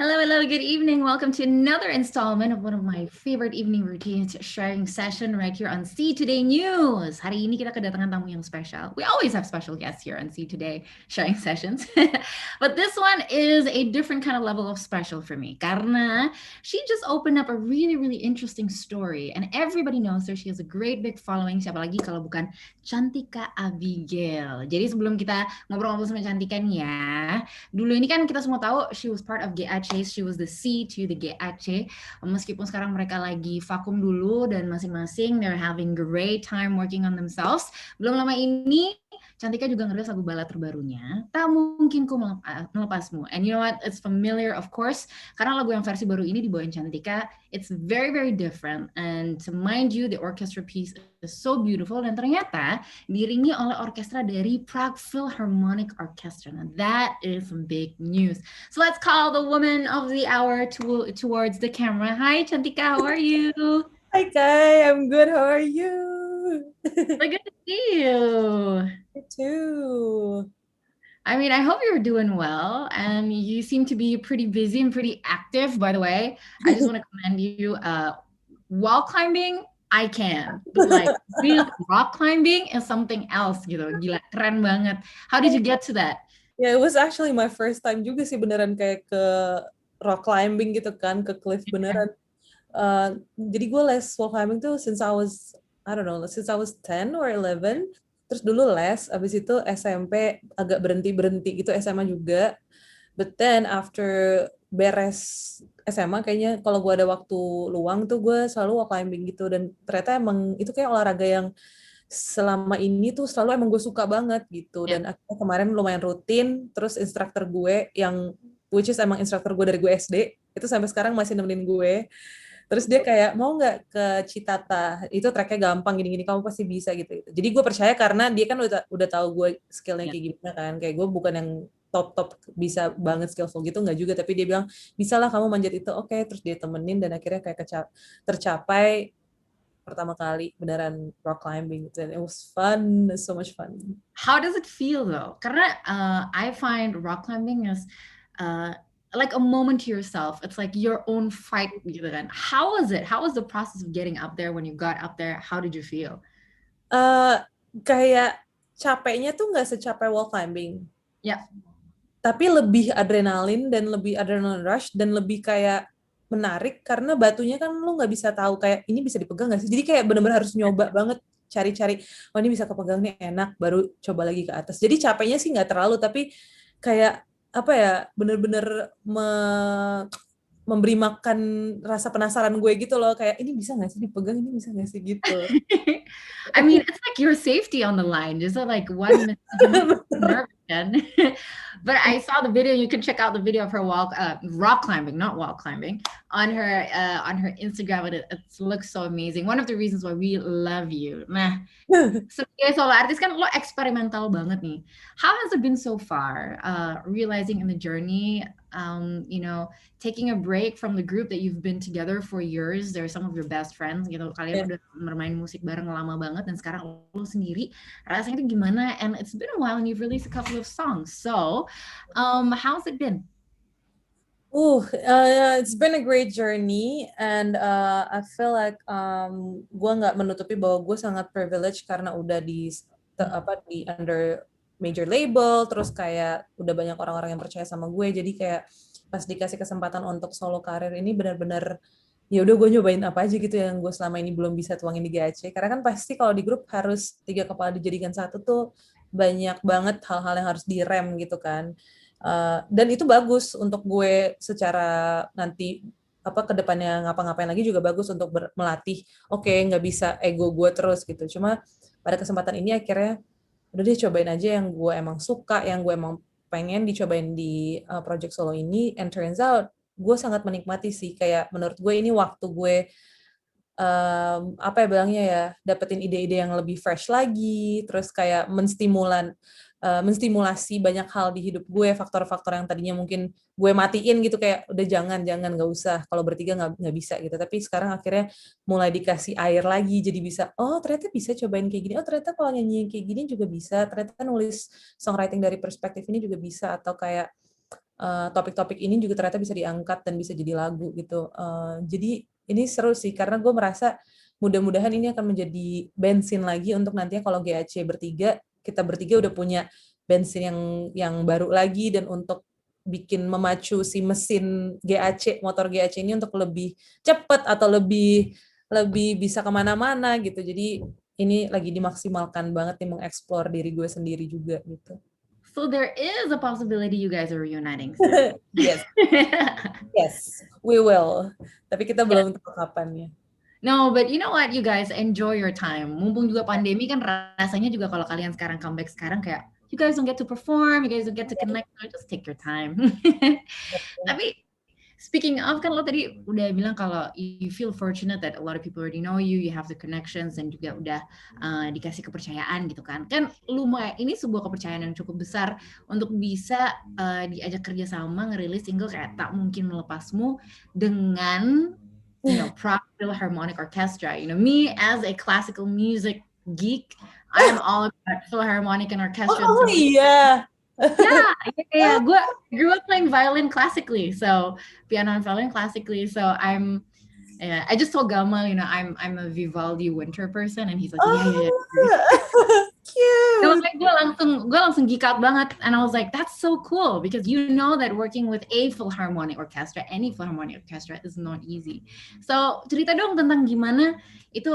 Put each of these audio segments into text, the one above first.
Hello, hello, good evening. Welcome to another installment of one of my favorite evening routines sharing session right here on See Today News. Hari ini kita kedatangan tamu yang spesial. We always have special guests here on See Today sharing sessions. But this one is a different kind of level of special for me karena she just opened up a really, really interesting story. And everybody knows her. She has a great big following. Siapa lagi kalau bukan Cantika Abigail. Jadi sebelum kita ngobrol-ngobrol sama Cantika nih ya, dulu ini kan kita semua tahu she was part of GAC, she was the C to the GAC. Meskipun sekarang mereka lagi vakum dulu dan masing-masing they're having great time working on themselves. Belum lama ini Cantika juga ngerilis lagu bala terbarunya, Tak Mungkin Ku Melepasmu. And you know what? It's familiar of course, karena lagu yang versi baru ini dibawain Cantika. It's very, very different. And to mind you, the orchestra piece is so beautiful. Dan ternyata diiringi oleh orkestra dari Prague Philharmonic Orchestra. Now that is some big news. So let's call the woman of the hour towards the camera. Hi, Cantika, how are you? Hi, Kai. I'm good. How are you? So good to see you. You too. I mean, I hope you're doing well, and you seem to be pretty busy and pretty active. By the way, I just want to commend you. Wall climbing, I can, but like real rock climbing is something else gitu. Gila, keren banget. How did you get to that? Yeah, it was actually my first time juga sih beneran kayak ke rock climbing gitu kan, ke cliff beneran. Jadi gue les wall climbing tuh since I was, I don't know, since I was 10 or 11. Terus dulu les, abis itu SMP agak berhenti-berhenti gitu, SMA juga. But then after beres SMA kayaknya kalau gue ada waktu luang tuh gue selalu wall climbing gitu. Dan ternyata emang itu kayak olahraga yang selama ini tuh selalu emang gue suka banget gitu. Yeah. Dan akhirnya kemarin lumayan rutin, terus instruktur gue yang, which is emang instruktur gue dari gue SD, itu sampai sekarang masih nemenin gue. Terus dia kayak, mau nggak ke Citata? Itu treknya gampang, gini-gini, kamu pasti bisa gitu. Jadi gue percaya karena dia kan udah tahu gue skillnya Yeah. kayak gimana kan. Kayak gue bukan yang top bisa banget skillful gitu, nggak juga. Tapi dia bilang, bisa lah kamu manjat itu. Oke, terus dia temenin dan akhirnya kayak tercapai pertama kali beneran rock climbing. And it was fun, so much fun. How does it feel though? Karena I find rock climbing is like a moment to yourself. It's like your own fight gitu kan. How was it? How was the process of getting up there when you got up there? How did you feel? Kayak capeknya tuh nggak secapek wall climbing. Ya. Tapi lebih adrenalin dan lebih adrenaline rush dan lebih kayak menarik karena batunya kan lu nggak bisa tahu kayak ini bisa dipegang nggak sih. Jadi kayak benar-benar harus nyoba banget cari-cari, oh ini bisa kepegang nih enak, baru coba lagi ke atas. Jadi capeknya sih nggak terlalu, tapi kayak apa ya, bener-bener memberi makan rasa penasaran gue gitu loh, kayak ini bisa nggak sih dipegang, ini bisa nggak sih gitu. I mean, it's like your safety on the line. Just like one nerve can. But I saw the video. You can check out the video of her rock climbing, not wall climbing, on her Instagram, and it looks so amazing. One of the reasons why we love you. Nah, sebagai solo artis kan lo eksperimental banget nih. How has it been so far? Realizing in the journey, you know, taking a break from the group that you've been together for years. They're some of your best friends gitu. Kalian udah bermain musik bareng lama banget dan sekarang lo sendiri. Rasanya itu gimana? And it's been a while and you've released a couple of songs. So, how's it been? It's been a great journey and I feel like gue nggak menutupi bahwa gue sangat privileged karena udah di under major label, terus kayak udah banyak orang-orang yang percaya sama gue, jadi kayak pas dikasih kesempatan untuk solo karir ini benar-benar ya udah gue nyobain apa aja gitu yang gue selama ini belum bisa tuangin di GAC, karena kan pasti kalau di grup harus 3 kepala dijadikan satu tuh banyak banget hal-hal yang harus direm gitu kan. Dan itu bagus untuk gue secara nanti ke depannya ngapa-ngapain lagi juga bagus untuk melatih, oke, nggak bisa ego gue terus gitu. Cuma pada kesempatan ini akhirnya udah deh cobain aja yang gue emang suka, yang gue emang pengen dicobain di project solo ini, and turns out gue sangat menikmati sih. Kayak menurut gue ini waktu gue apa ya bilangnya ya, dapetin ide-ide yang lebih fresh lagi, terus kayak menstimulasi banyak hal di hidup gue, faktor-faktor yang tadinya mungkin gue matiin gitu, kayak udah jangan nggak usah, kalau bertiga nggak bisa gitu, tapi sekarang akhirnya mulai dikasih air lagi, jadi bisa, oh ternyata bisa cobain kayak gini, oh ternyata kalau nyanyi kayak gini juga bisa, ternyata nulis songwriting dari perspektif ini juga bisa, atau kayak topik-topik ini juga ternyata bisa diangkat dan bisa jadi lagu gitu. Jadi ini seru sih karena gue merasa mudah-mudahan ini akan menjadi bensin lagi untuk nantinya kalau GAC bertiga, kita bertiga udah punya bensin yang baru lagi dan untuk bikin memacu si mesin GAC, motor GAC ini untuk lebih cepat atau lebih bisa kemana-mana gitu. Jadi ini lagi dimaksimalkan banget nih mengeksplor diri gue sendiri juga gitu. So there is a possibility you guys are reuniting soon. Yes. Yes, we will. Tapi kita belum tahu kapannya. No, but you know what, you guys enjoy your time. Mumpung juga pandemi kan rasanya juga kalau kalian sekarang comeback sekarang kayak you guys don't get to perform, you guys don't get to connect, so just take your time. Tapi speaking of, kan lo tadi udah bilang kalau you feel fortunate that a lot of people already know you, you have the connections dan juga udah dikasih kepercayaan gitu kan. Kan lumayan, ini sebuah kepercayaan yang cukup besar untuk bisa diajak kerjasama ngerilis single kayak Tak Mungkin Melepasmu dengan Prague Philharmonic Orchestra. Me as a classical music geek, I am all about Philharmonic and orchestra. Oh iya. Yeah. Gue grew up playing violin classically, so piano and violin classically. So I just told Gamal, I'm a Vivaldi winter person, and he's like, yeah. Cute. Gue langsung geek out banget, and I was like, that's so cool because you know that working with a Philharmonic Orchestra, any Philharmonic Orchestra is not easy. So cerita dong tentang gimana itu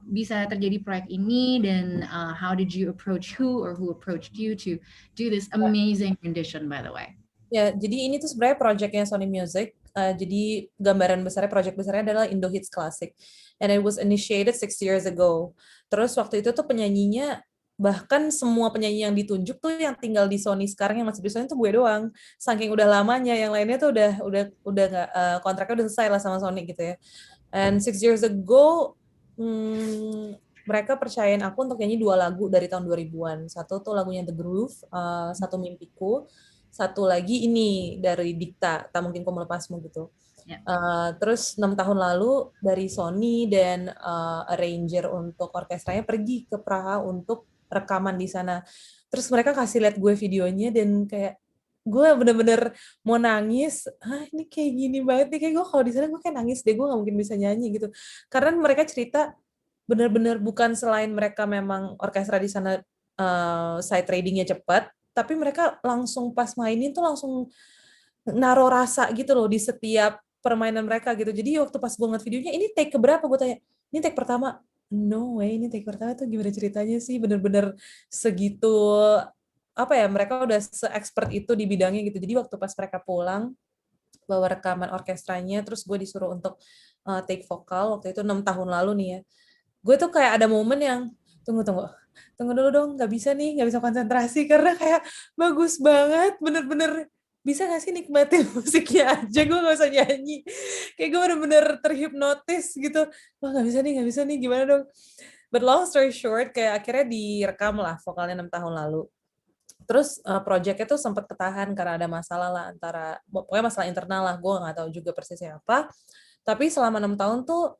bisa terjadi proyek ini dan how did you approach who approached you to do this amazing rendition, by the way. Ya, jadi ini tuh sebenarnya projectnya Sony Music. Jadi gambaran besarnya, project besarnya adalah Indo Hits Classic. And it was initiated 6 years ago. Terus waktu itu tuh penyanyinya, bahkan semua penyanyi yang ditunjuk tuh yang tinggal di Sony sekarang yang masih di Sony tuh gue doang. Saking udah lamanya, yang lainnya tuh udah nggak, kontraknya udah selesai lah sama Sony gitu ya. And 6 years ago, mereka percayain aku untuk nyanyi 2 lagu dari tahun 2000-an. Satu tuh lagunya The Groove, Satu Mimpiku. Satu lagi ini dari Dikta, Tak Mungkin Kau Melepasmu gitu. Terus 6 tahun lalu dari Sony dan arranger untuk orkestranya pergi ke Praha untuk rekaman di sana. Terus mereka kasih lihat gue videonya dan kayak gue bener-bener mau nangis. Ini kayak gini banget nih, kayak gue kalau di sana gue kayak nangis deh, gue nggak mungkin bisa nyanyi gitu. Karena mereka cerita bener-bener bukan selain mereka memang orkestra di sana side tradingnya cepat, tapi mereka langsung pas mainin tuh langsung naruh rasa gitu loh di setiap permainan mereka gitu. Jadi waktu pas gue ngeliat videonya, ini take keberapa? Gue tanya, ini take pertama? No way, ini take pertama tuh gimana ceritanya sih? Bener-bener segitu, mereka udah se-expert itu di bidangnya gitu. Jadi waktu pas mereka pulang, bawa rekaman orkestranya, terus gue disuruh untuk take vokal, waktu itu 6 tahun lalu nih ya. Gue tuh kayak ada momen yang, tunggu dulu dong, nggak bisa konsentrasi, karena kayak bagus banget, bener-bener bisa gak sih nikmatin musiknya aja, gue gak usah nyanyi. Kayak gue bener-bener terhipnotis gitu. Wah gak bisa nih, gimana dong. But long story short, kayak akhirnya direkam lah vokalnya 6 tahun lalu. Terus project-nya tuh sempat ketahan karena ada masalah lah pokoknya masalah internal lah, gue gak tahu juga persisnya apa. Tapi selama 6 tahun tuh,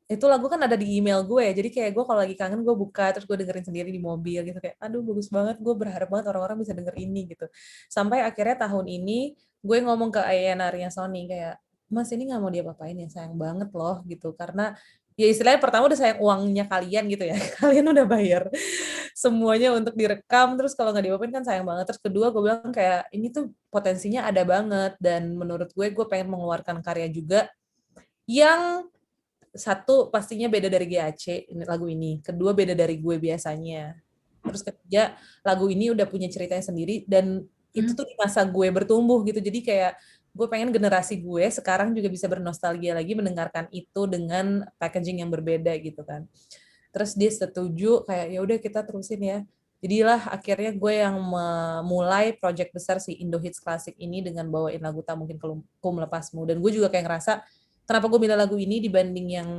itu lagu kan ada di email gue, jadi kayak gue kalau lagi kangen gue buka, terus gue dengerin sendiri di mobil gitu, kayak aduh bagus banget, gue berharap banget orang-orang bisa denger ini gitu. Sampai akhirnya tahun ini gue ngomong ke A&R-nya Sony kayak, Mas ini nggak mau diapa-apain ya, sayang banget loh gitu, karena ya istilahnya pertama udah sayang uangnya kalian gitu ya, kalian udah bayar semuanya untuk direkam, terus kalau nggak diapa-apain kan sayang banget. Terus kedua gue bilang kayak ini tuh potensinya ada banget, dan menurut gue pengen mengeluarkan karya juga yang satu pastinya beda dari GAC lagu ini, kedua beda dari gue biasanya, terus ketiga lagu ini udah punya ceritanya sendiri dan itu tuh di masa gue bertumbuh gitu. Jadi kayak gue pengen generasi gue sekarang juga bisa bernostalgia lagi mendengarkan itu dengan packaging yang berbeda gitu kan. Terus dia setuju kayak ya udah kita terusin ya. Jadilah akhirnya gue yang memulai project besar si Indo Hits Classic ini dengan bawain lagu Tak Mungkin Ku Melepasmu. Dan gue juga kayak ngerasa kenapa gue milih lagu ini dibanding yang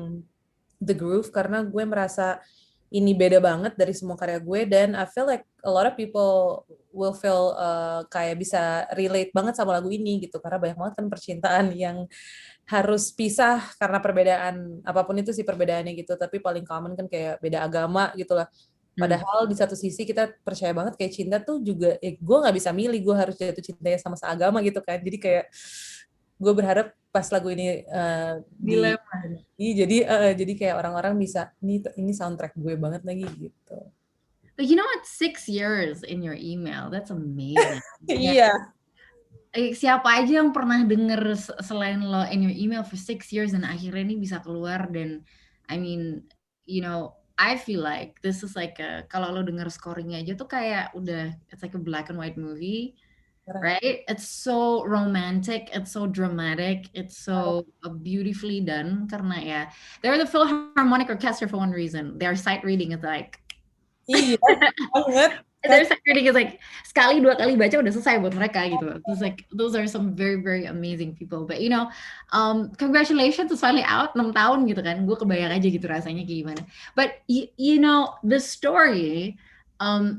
The Groove, karena gue merasa ini beda banget dari semua karya gue, dan I feel like a lot of people will feel kayak bisa relate banget sama lagu ini gitu, karena banyak banget kan percintaan yang harus pisah karena perbedaan, apapun itu sih perbedaannya gitu, tapi paling common kan kayak beda agama gitu lah. Padahal di satu sisi kita percaya banget kayak cinta tuh juga, gue nggak bisa milih, gue harus jatuh cintanya sama seagama gitu kan. Jadi kayak gue berharap pas lagu ini Dilema. jadi kayak orang-orang bisa ini soundtrack gue banget lagi gitu. But you know what? 6 years in your email. That's amazing. Yeah. Iya. Siapa aja yang pernah denger selain lo in your email for 6 years dan akhirnya ini bisa keluar dan I mean, you know, I feel like this is like kalau lo denger scoringnya aja tuh kayak udah it's like a black and white movie, right? It's so romantic, it's so dramatic, it's so beautifully done karena ya they're the Philharmonic Orchestra for one reason. Their sight reading is like iya banget. Their sight reading is like sekali dua kali baca udah selesai buat mereka gitu. It's like those are some very very amazing people. But you know, congratulations, it's finally out 6 tahun gitu kan. Gue kebayang aja gitu rasanya kayak gimana. But you know the story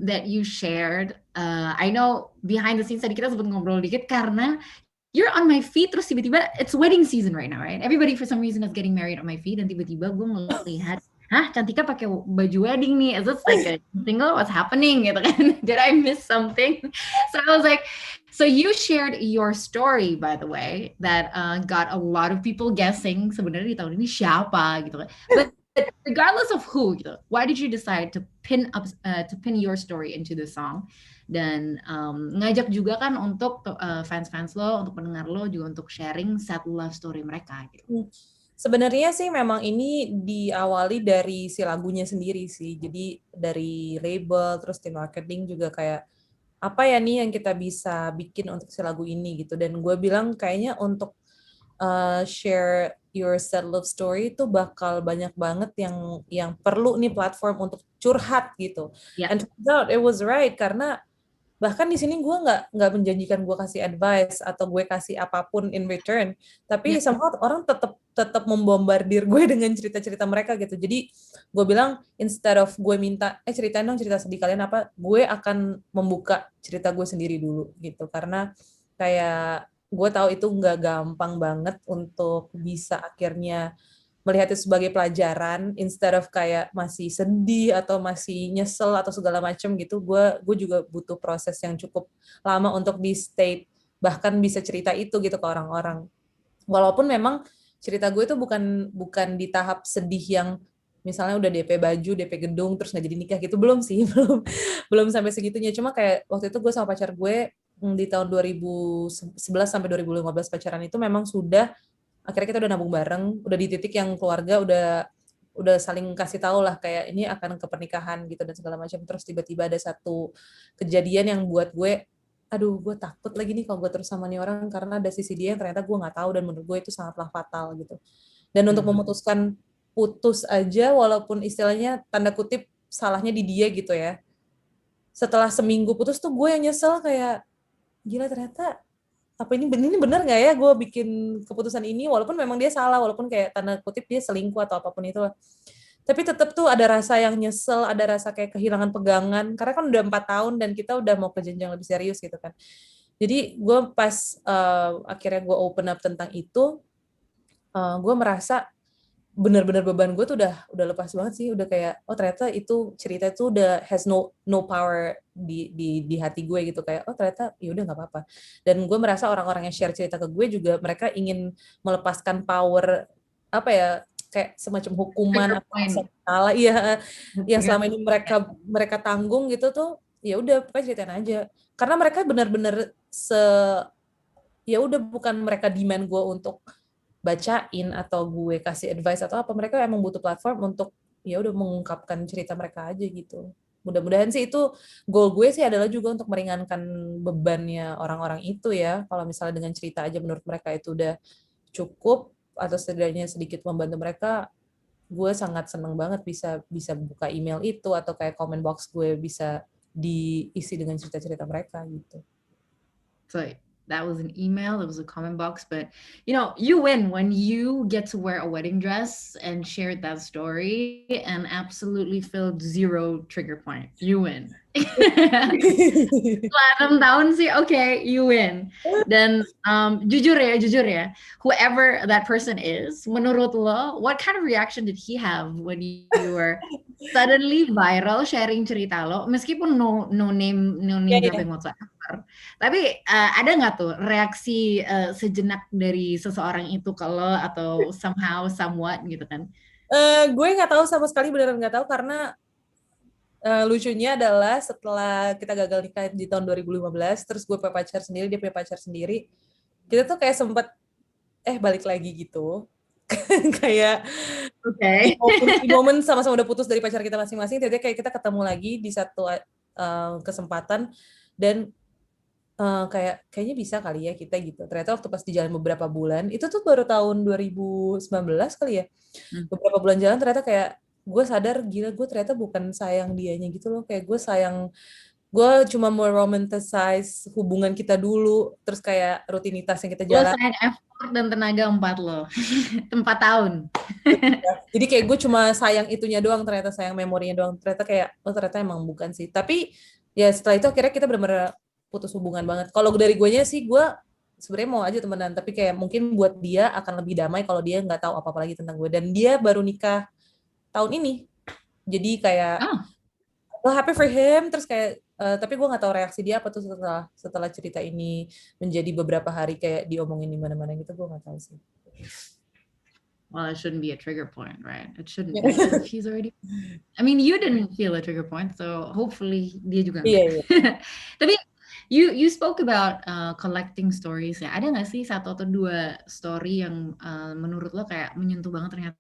that you shared, I know behind the scenes tadi kita sempat ngobrol dikit karena you're on my feed terus tiba-tiba it's wedding season right now, right? Everybody for some reason is getting married on my feed dan tiba-tiba gue melihat Cantika pakai baju wedding nih. Is this like a single? What's happening? Gitu kan? Did I miss something? So I was like, so you shared your story, by the way, that got a lot of people guessing sebenarnya di tahun ini siapa gitu kan. But regardless of who, gitu, why did you decide to pin your story into the song? Dan ngajak juga kan untuk fans-fans lo, untuk pendengar lo juga untuk sharing sad love story mereka gitu. Sebenarnya sih memang ini diawali dari si lagunya sendiri sih. Jadi dari label, terus tim marketing juga kayak, apa ya nih yang kita bisa bikin untuk si lagu ini gitu. Dan gue bilang kayaknya untuk share your sad love story itu bakal banyak banget yang perlu nih platform untuk curhat gitu. Yeah. And turns out it was right, karena bahkan di sini gue nggak menjanjikan gue kasih advice atau gue kasih apapun in return, tapi somehow orang tetap membombardir gue dengan cerita-cerita mereka gitu. Jadi gue bilang instead of gue minta ceritain dong cerita sedih kalian apa, gue akan membuka cerita gue sendiri dulu gitu, karena kayak gue tahu itu nggak gampang banget untuk bisa akhirnya melihat itu sebagai pelajaran instead of kayak masih sedih atau masih nyesel atau segala macam gitu. Gue juga butuh proses yang cukup lama untuk di state bahkan bisa cerita itu gitu ke orang-orang. Walaupun memang cerita gue itu bukan di tahap sedih yang misalnya udah DP baju, DP gedung terus nggak jadi nikah gitu, belum sih, belum sampai segitunya. Cuma kayak waktu itu gue sama pacar gue di tahun 2011 sampai 2015 pacaran itu memang sudah akhirnya kita udah nabung bareng, udah di titik yang keluarga udah saling kasih tahu lah kayak ini akan ke pernikahan gitu dan segala macam. Terus tiba-tiba ada satu kejadian yang buat gue, aduh gue takut lagi nih kalau gue terus sama nih orang, karena ada sisi dia yang ternyata gue nggak tahu dan menurut gue itu sangatlah fatal gitu. Dan untuk memutuskan putus aja, walaupun istilahnya tanda kutip salahnya di dia gitu ya, setelah seminggu putus tuh gue yang nyesel kayak gila, ternyata apa ini benar nggak ya gue bikin keputusan ini, walaupun memang dia salah, walaupun kayak tanda kutip dia selingkuh atau apapun itu lah, tapi tetap tuh ada rasa yang nyesel, ada rasa kayak kehilangan pegangan, karena kan udah 4 tahun dan kita udah mau ke jenjang lebih serius gitu kan. Jadi gue pas akhirnya gue open up tentang itu, gue merasa benar-benar beban gue tuh udah lepas banget sih, udah kayak oh ternyata itu cerita itu udah has no power di hati gue gitu, kayak oh ternyata ya udah nggak apa-apa. Dan gue merasa orang-orang yang share cerita ke gue juga mereka ingin melepaskan power apa ya, kayak semacam hukuman apa salah yang selama ini mereka tanggung gitu tuh, ya udah pokoknya ceritain aja, karena mereka benar-benar ya udah bukan mereka demand gue untuk bacain atau gue kasih advice atau apa, mereka emang butuh platform untuk ya udah mengungkapkan cerita mereka aja gitu. Mudah-mudahan sih itu goal gue sih adalah juga untuk meringankan bebannya orang-orang itu ya. Kalau misalnya dengan cerita aja menurut mereka itu udah cukup atau setidaknya sedikit membantu mereka, gue sangat seneng banget bisa buka email itu atau kayak comment box gue bisa diisi dengan cerita-cerita mereka gitu. So that was an email, it was a comment box, but you know, you win when you get to wear a wedding dress and shared that story and absolutely filled 0 trigger point. You win. Setelah 6 tahun sih, okay, you win. Dan jujur ya, whoever that person is, menurut lo, what kind of reaction did he have when you were suddenly viral sharing cerita lo, meskipun no name Iya, dropping whatsoever. Tapi ada nggak tuh reaksi sejenak dari seseorang itu ke lo atau somehow somewhat gitu kan? Gue nggak tahu sama sekali, beneran nggak tahu karena lucunya adalah setelah kita gagal nikah di tahun 2015, terus gue punya pacar sendiri, dia punya pacar sendiri, kita tuh kayak sempet balik lagi gitu. Kayak di Oke. momen sama-sama udah putus dari pacar kita masing-masing, jadi kayak kita ketemu lagi di satu kesempatan dan kayaknya bisa kali ya kita gitu. Ternyata waktu pas di jalan beberapa bulan, itu tuh baru tahun 2019 kali ya. Hmm. Beberapa bulan jalan ternyata kayak gue sadar gila gue ternyata bukan sayang dianya gitu loh. Kayak gue cuma mau romanticize hubungan kita dulu, terus kayak rutinitas yang kita Lo jalan. sayang effort dan tenaga 4 lo. 4 tahun. Jadi kayak gue cuma sayang itunya doang, ternyata sayang memorinya doang. Ternyata kayak, oh ternyata emang bukan sih. Tapi ya setelah itu akhirnya kita benar-benar putus hubungan banget. Kalau dari guenya sih, gue sebenarnya mau aja temenan. Tapi kayak mungkin buat dia akan lebih damai kalau dia nggak tahu apa-apa lagi tentang gue. Dan dia baru nikah tahun ini. Jadi kayak, Oh, well, happy for him. Terus kayak, tapi gue nggak tahu reaksi dia apa tuh setelah cerita ini menjadi beberapa hari kayak diomongin di mana-mana gitu. Gue nggak tahu sih. well, it shouldn't be a trigger point, right? It shouldn't be if he's already. I mean, you didn't feel a trigger point, so hopefully dia juga Iya, enggak. iya. Tapi you spoke about collecting stories ya. Ada nggak sih satu atau dua story yang menurut lo kayak menyentuh banget ternyata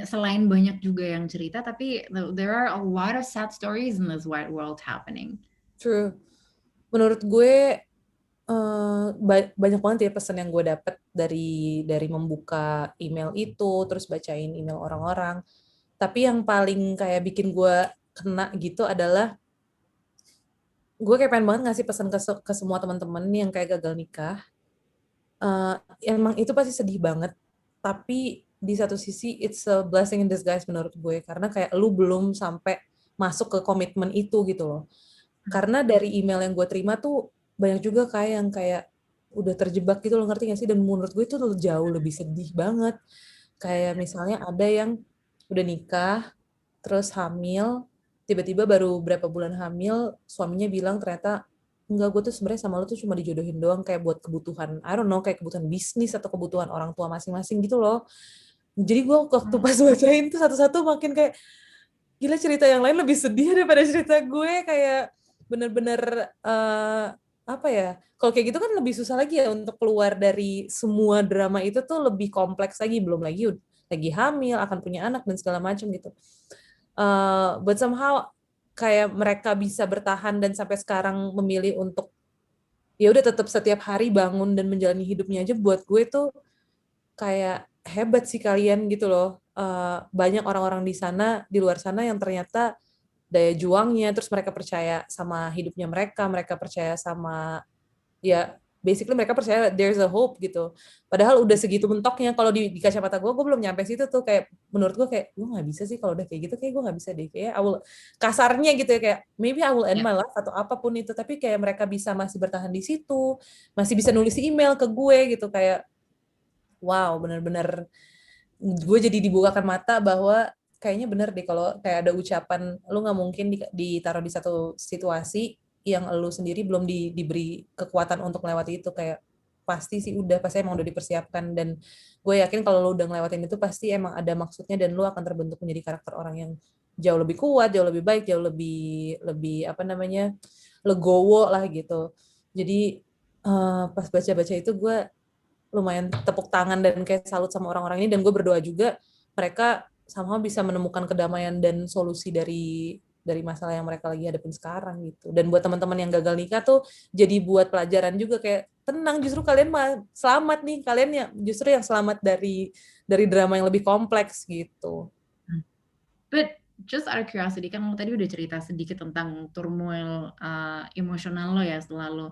selain banyak juga yang cerita, tapi there are a lot of sad stories in this wide world happening. True. Menurut gue banyak banget ya pesan yang gue dapet dari membuka email itu, terus bacain email orang-orang. Tapi yang paling kayak bikin gue kena gitu adalah gue kayak pengen banget ngasih pesan ke semua teman-teman yang kayak gagal nikah. Emang itu pasti sedih banget, tapi di satu sisi it's a blessing in disguise menurut gue karena kayak lu belum sampai masuk ke komitmen itu gitu loh. Karena dari email yang gue terima tuh banyak juga kayak yang kayak udah terjebak gitu loh, ngerti gak sih? Dan menurut gue itu tuh jauh lebih sedih banget. Kayak misalnya ada yang udah nikah, terus hamil, tiba-tiba baru berapa bulan hamil, suaminya bilang ternyata enggak, gue tuh sebenarnya sama lo tuh cuma dijodohin doang kayak buat kebutuhan, I don't know, kayak kebutuhan bisnis atau kebutuhan orang tua masing-masing gitu loh. Jadi gue waktu pas bacain tuh satu-satu makin kayak, gila cerita yang lain lebih sedih daripada cerita gue, kayak bener-bener apa ya, kalau kayak gitu kan lebih susah lagi ya untuk keluar dari semua drama itu tuh lebih kompleks lagi, belum lagi lagi hamil, akan punya anak dan segala macam gitu. But somehow kayak mereka bisa bertahan dan sampai sekarang memilih untuk ya udah tetap setiap hari bangun dan menjalani hidupnya aja, buat gue tuh kayak hebat sih kalian gitu loh. Banyak orang-orang di luar sana yang ternyata daya juangnya, terus mereka percaya sama hidupnya mereka, mereka percaya sama, ya basically mereka percaya there's a hope gitu. Padahal udah segitu mentoknya, kalau di kacamata gue belum nyampe situ tuh, kayak menurut gue kayak, gue gak bisa sih kalau udah kayak gitu, kayak gue gak bisa deh, kayak kasarnya gitu ya, kayak maybe I will end Ya. my life atau apapun itu, tapi kayak mereka bisa masih bertahan di situ, masih bisa nulis email ke gue gitu, kayak wow, bener-bener gue jadi dibukakan mata bahwa kayaknya bener deh kalau kayak ada ucapan lu nggak mungkin ditaruh di satu situasi yang lu sendiri belum diberi kekuatan untuk melewati itu, kayak pasti sih udah pasti emang udah dipersiapkan, dan gue yakin kalau lu udah ngelewatin itu pasti emang ada maksudnya dan lu akan terbentuk menjadi karakter orang yang jauh lebih kuat, jauh lebih baik, jauh lebih lebih apa namanya, legowo lah gitu. Jadi pas baca-baca itu gue lumayan tepuk tangan dan kayak salut sama orang-orang ini, dan gue berdoa juga mereka sama bisa menemukan kedamaian dan solusi dari masalah yang mereka lagi hadapin sekarang gitu. Dan buat teman-teman yang gagal nikah tuh jadi buat pelajaran juga, kayak tenang, justru kalian mah selamat nih, kalian ya justru yang selamat dari drama yang lebih kompleks gitu. But just out of curiosity, kan lo tadi udah cerita sedikit tentang turmoil emosional lo ya setelah lo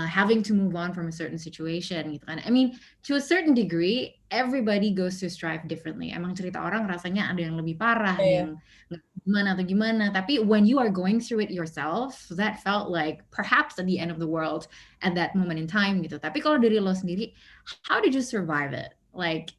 having to move on from a certain situation gitu kan. I mean, to a certain degree, everybody goes to strive differently. Emang cerita orang rasanya ada yang lebih parah, ada Yeah. yang gimana atau gimana. Tapi when you are going through it yourself, that felt like perhaps at the end of the world at that moment in time gitu. Tapi kalau dari lo sendiri, how did you survive it? Like,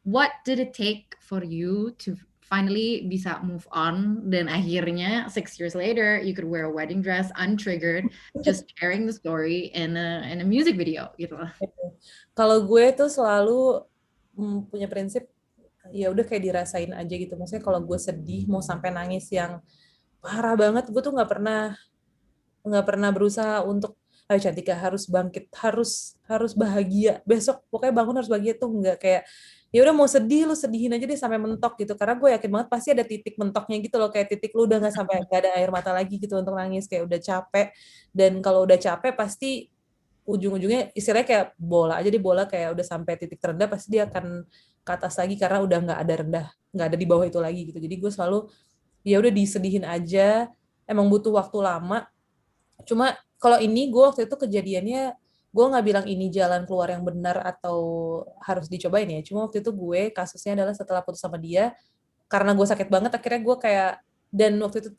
what did it take for you to finally bisa move on dan akhirnya 6 years later you could wear a wedding dress untriggered, just sharing the story in a music video gitu loh. Kalau gue tuh selalu punya prinsip ya udah kayak dirasain aja gitu. Maksudnya kalau gue sedih mau sampai nangis yang parah banget, gue tuh nggak pernah berusaha untuk ayo Cantika harus bangkit, harus bahagia besok, pokoknya bangun harus bahagia, tuh nggak. Kayak ya udah mau sedih lu sedihin aja deh sampai mentok gitu, karena gue yakin banget pasti ada titik mentoknya gitu loh, kayak titik lu udah nggak ada air mata lagi gitu untuk nangis, kayak udah capek. Dan kalau udah capek pasti ujung-ujungnya istilahnya kayak bola aja di bola, kayak udah sampai titik terendah pasti dia akan ke atas lagi karena udah nggak ada di bawah itu lagi gitu. Jadi gue selalu ya udah disedihin aja, emang butuh waktu lama. Cuma kalau ini gue waktu itu kejadiannya, gue nggak bilang ini jalan keluar yang benar atau harus dicobain ya. Cuma waktu itu gue kasusnya adalah setelah putus sama dia, karena gue sakit banget akhirnya gue kayak, dan waktu itu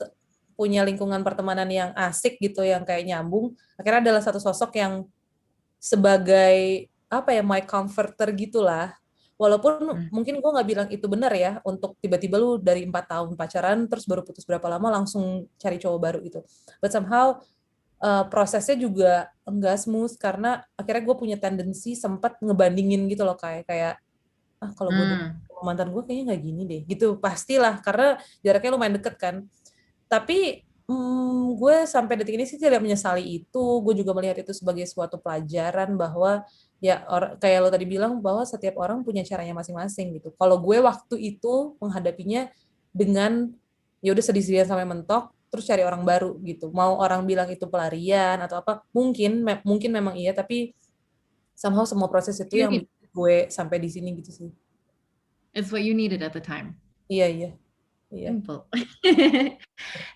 punya lingkungan pertemanan yang asik gitu, yang kayak nyambung, akhirnya adalah satu sosok yang sebagai apa ya, my comforter gitulah. Walaupun mungkin gue nggak bilang itu benar ya, untuk tiba-tiba lu dari 4 tahun pacaran terus baru putus berapa lama langsung cari cowok baru gitu. But somehow prosesnya juga enggak smooth karena akhirnya gue punya tendensi sempat ngebandingin gitu loh, kayak kalau gue dulu mantan gue kayaknya nggak gini deh gitu, pastilah karena jaraknya lumayan deket kan. Tapi gue sampai detik ini sih tidak menyesali itu. Gue juga melihat itu sebagai suatu pelajaran bahwa ya kayak lo tadi bilang bahwa setiap orang punya caranya masing-masing gitu. Kalau gue waktu itu menghadapinya dengan ya udah sedih-sedihan sampai mentok, terus cari orang baru gitu. Mau orang bilang itu pelarian atau apa, mungkin memang iya, tapi somehow semua proses itu yang bikin gue sampai di sini gitu sih. It's what you needed at the time. Iya. Simple.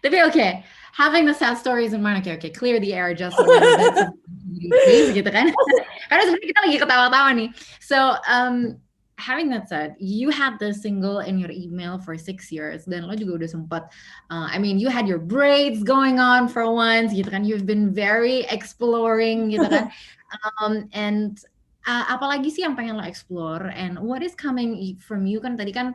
Tapi okay, having the sad stories in mind, okay, clear the air just a little bit, please, gitu kan? Karena sebenarnya kita lagi ketawa-tawa nih. So, having that said, you had the single in your email for 6 years, dan lo juga udah sempat, I mean, you had your braids going on for once, gitu kan? You've been very exploring, gitu kan? And apalagi sih yang pengen lo explore, and what is coming from you? Kan tadi kan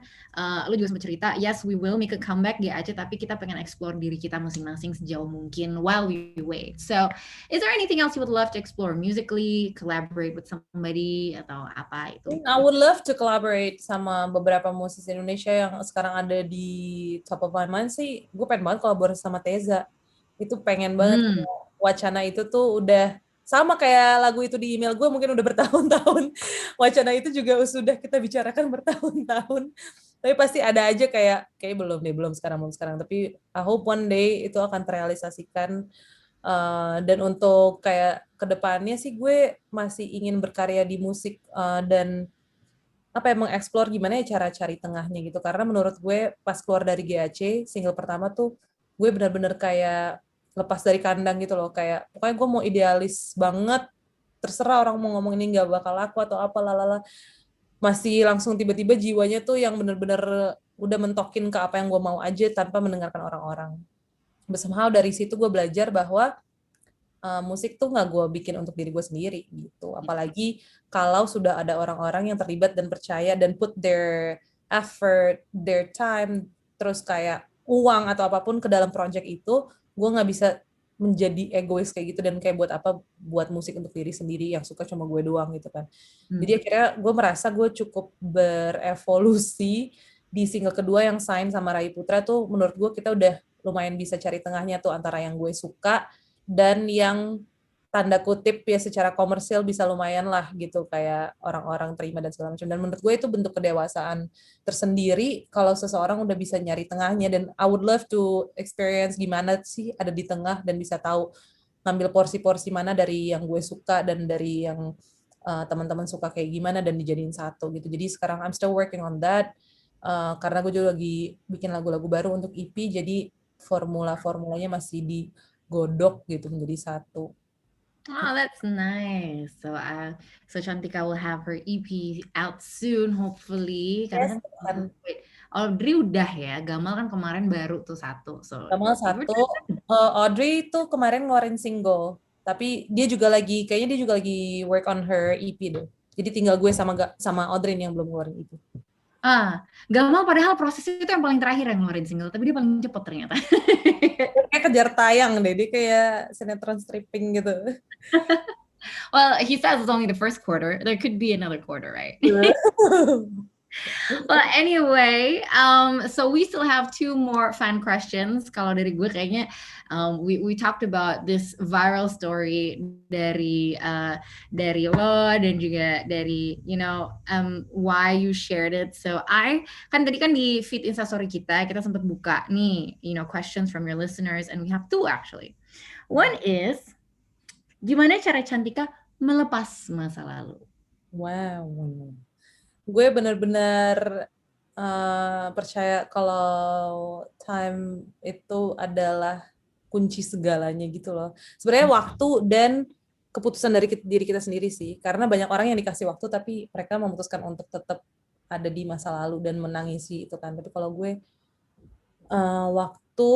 lo juga sempat cerita, yes we will make a comeback di Aceh, tapi kita pengen explore diri kita masing-masing sejauh mungkin while we wait. So is there anything else you would love to explore musically, collaborate with somebody atau apa itu? I would love to collaborate sama beberapa musisi Indonesia yang sekarang ada di top of my mind sih. Gue pengen banget kolaborasi sama Teza. Itu pengen banget. Wacana itu tuh udah sama kayak lagu itu di email gue, mungkin udah bertahun-tahun. Wacana itu juga sudah kita bicarakan bertahun-tahun. Tapi pasti ada aja kayak belum sekarang. Tapi I hope one day itu akan terrealisasikan. Dan untuk kayak kedepannya sih gue masih ingin berkarya di musik, dan mengeksplor gimana ya cara cari tengahnya gitu. Karena menurut gue pas keluar dari GAC single pertama tuh gue benar-benar kayak lepas dari kandang gitu loh, kayak pokoknya gue mau idealis banget, terserah orang mau ngomong ini nggak bakal laku atau apa lalala, masih langsung tiba-tiba jiwanya tuh yang benar-benar udah mentokin ke apa yang gue mau aja tanpa mendengarkan orang-orang. Somehow dari situ gue belajar bahwa musik tuh nggak gue bikin untuk diri gue sendiri gitu. Apalagi kalau sudah ada orang-orang yang terlibat dan percaya dan put their effort, their time, terus kayak uang atau apapun ke dalam project itu, gue nggak bisa menjadi egois kayak gitu dan kayak buat musik untuk diri sendiri yang suka cuma gue doang gitu kan. Jadi akhirnya gue merasa gue cukup berevolusi di single kedua yang sign sama Rai Putra tuh. Menurut gue kita udah lumayan bisa cari tengahnya tuh antara yang gue suka dan yang tanda kutip ya secara komersil bisa lumayan lah gitu, kayak orang-orang terima dan segala macam. Dan menurut gue itu bentuk kedewasaan tersendiri kalau seseorang udah bisa nyari tengahnya. Dan I would love to experience gimana sih ada di tengah dan bisa tahu ngambil porsi-porsi mana dari yang gue suka dan dari yang teman-teman suka kayak gimana dan dijadiin satu gitu. Jadi sekarang I'm still working on that, karena gue juga lagi bikin lagu-lagu baru untuk EP, jadi formulanya masih digodok gitu menjadi satu. Oh, that's nice. So Cantika will have her EP out soon, hopefully. Karena kan Audrey udah ya, Gamal kan kemarin baru tuh satu. So Gamal satu, Audrey tuh kemarin ngeluarin single, tapi kayaknya dia juga lagi work on her EP deh. Jadi tinggal gue sama Audrey yang belum ngeluarin EP. Gak mau padahal prosesnya itu yang paling terakhir yang ngeluarin single, tapi dia paling cepet ternyata. Kayak kejar tayang deh, dia kayak sinetron stripping gitu. Well, he says it's only the first quarter. There could be another quarter, right? Well, anyway, so we still have two more fan questions. Kalau dari gue kayaknya we talked about this viral story dari lo dan juga dari why you shared it. So kan tadi kan di feed Instastory kita sempat buka nih questions from your listeners, and we have two actually. One is, gimana cara Cantika melepas masa lalu? Wow. Gue benar-benar percaya kalau time itu adalah kunci segalanya gitu loh. Sebenarnya waktu dan keputusan dari diri kita sendiri sih. Karena banyak orang yang dikasih waktu tapi mereka memutuskan untuk tetap ada di masa lalu dan menangisi itu kan. Tapi kalau gue waktu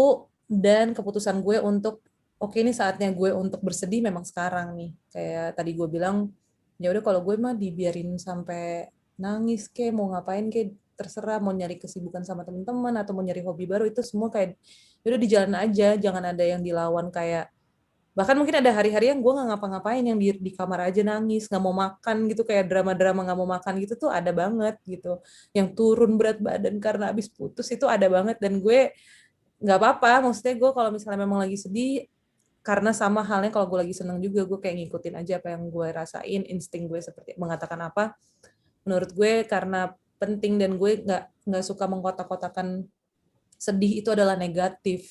dan keputusan gue untuk oke, ini saatnya gue untuk bersedih memang sekarang nih. Kayak tadi gue bilang, ya udah kalau gue mah dibiarin sampai nangis mau ngapain terserah, mau nyari kesibukan sama teman-teman atau mau nyari hobi baru, itu semua kayak udah di jalan aja, jangan ada yang dilawan. Kayak bahkan mungkin ada hari-hari yang gue nggak ngapa-ngapain, yang di kamar aja nangis, nggak mau makan gitu, kayak drama-drama nggak mau makan gitu tuh ada banget gitu. Yang turun berat badan karena abis putus itu ada banget, dan gue nggak apa-apa. Maksudnya gue kalau misalnya memang lagi sedih, karena sama halnya kalau gue lagi seneng juga, gue kayak ngikutin aja apa yang gue rasain, insting gue seperti mengatakan apa. Menurut gue karena penting, dan gue nggak suka mengkotak-kotakan sedih itu adalah negatif,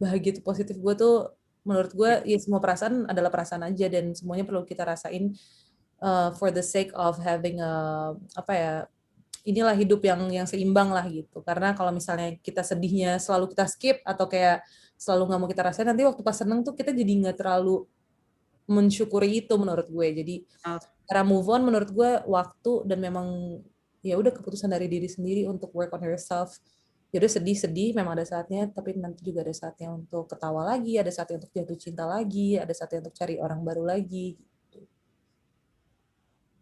bahagia itu positif. Gue tuh menurut gue ya semua perasaan adalah perasaan aja, dan semuanya perlu kita rasain for the sake of having inilah hidup yang seimbang lah gitu. Karena kalau misalnya kita sedihnya selalu kita skip atau kayak selalu nggak mau kita rasain, nanti waktu pas seneng tuh kita jadi nggak terlalu mensyukuri itu menurut gue. Jadi cara move on menurut gue waktu, dan memang ya udah keputusan dari diri sendiri untuk work on yourself. Ya udah sedih memang ada saatnya, tapi nanti juga ada saatnya untuk ketawa lagi, ada saatnya untuk jatuh cinta lagi, ada saatnya untuk cari orang baru lagi.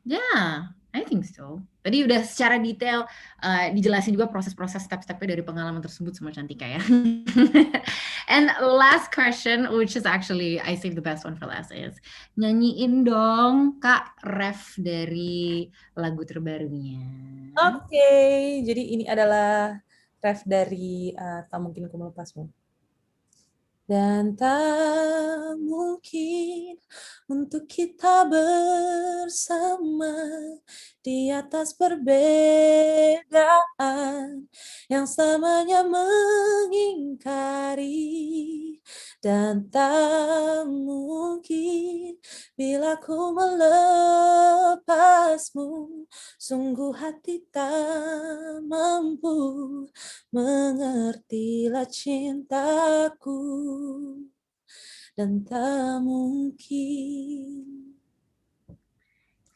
Yeah, I think so. Tadi udah secara detail dijelasin juga proses-proses step-stepnya dari pengalaman tersebut sama Cantika ya. And last question, which is actually I saved the best one for last, is nyanyiin dong Kak ref dari lagu terbarunya. Oke, jadi ini adalah ref dari Tak Mungkin Ku Melepasmu. Dan tak mungkin untuk kita bersama di atas perbedaan yang selamanya mengingkari. Dan tak mungkin bila ku melepasmu, sungguh hati tak mampu mengertilah cintaku. Dan tak mungkin.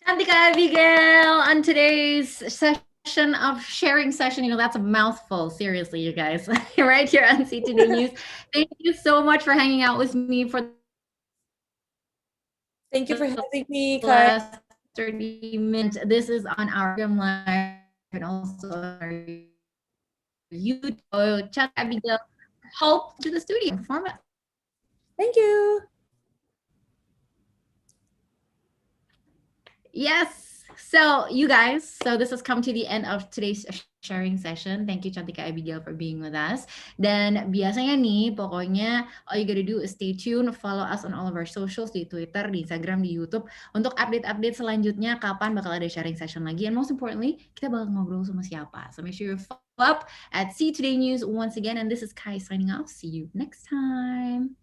Cantika Abigail on today's session of sharing session. That's a mouthful, seriously, you guys. Right here on See Today News. Thank you so much for hanging out with me for Thank you for having me, Kai. 30 minutes. This is on our live and also our YouTube. Chat Abigail, help to the studio format. Thank you. Yes. So you guys, so this has come to the end of today's sharing session. Thank you Cantika Abigail for being with us. Dan biasanya nih, pokoknya all you gotta do is stay tuned, follow us on all of our socials, di Twitter, di Instagram, di YouTube, untuk update-update selanjutnya kapan bakal ada sharing session lagi. And most importantly, kita bakal ngobrol sama siapa. So make sure you follow up at See Today News once again. And this is Kai signing off. See you next time.